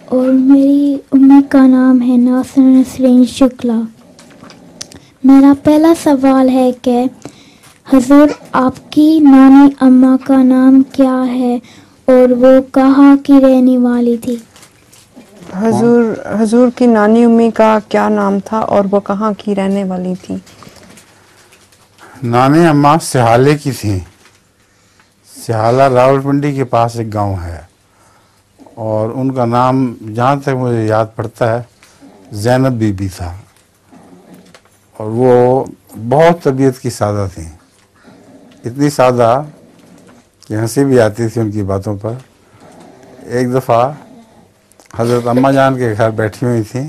और मेरी अम्मी का नाम है नासिर नसरीन शुक्ला। मेरा पहला सवाल है कि हुजूर आपकी नानी अम्मा का नाम क्या है और वो कहाँ की रहने वाली थी? हुजूर की नानी अम्मी का क्या नाम था और वो कहाँ की रहने वाली थी? नानी अम्मा सिहाले की थी। सिहाला रावलपिंडी के पास एक गांव है और उनका नाम जहाँ तक मुझे याद पड़ता है ज़ैनब बीबी था। और वो बहुत तबीयत की सादा थी, इतनी सादा कि हंसी भी आती थी उनकी बातों पर। एक दफ़ा हज़रत अम्मा जान के घर बैठी हुई थी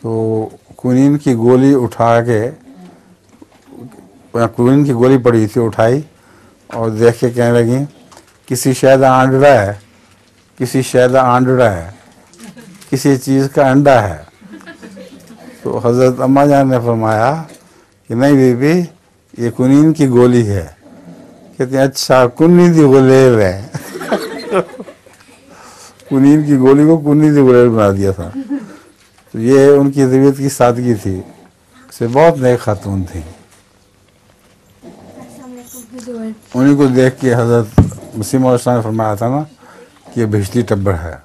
तो कुनीन की गोली उठा के, कुनीन की गोली पड़ी थी, उठाई और देख के कहने लगी किसी शायदा आंडड़ा है, किसी शायदा आंडड़ा है, किसी चीज़ का अंडा है। तो हज़रत अम्मा जान ने फरमाया कि नहीं बीबी, ये कुनीन की गोली है। कहते हैं अच्छा कुन्नी दी गुलेल है। कुनीन की गोली को कुन्नी दी गुलेल बना दिया था। तो ये उनकी तबीयत की सादगी थी, से बहुत नेक खातून थी। उन्हीं को देख के हज़रत मसीह मौला ने फरमाया था ना कि ये भिश्ती टब्बर है।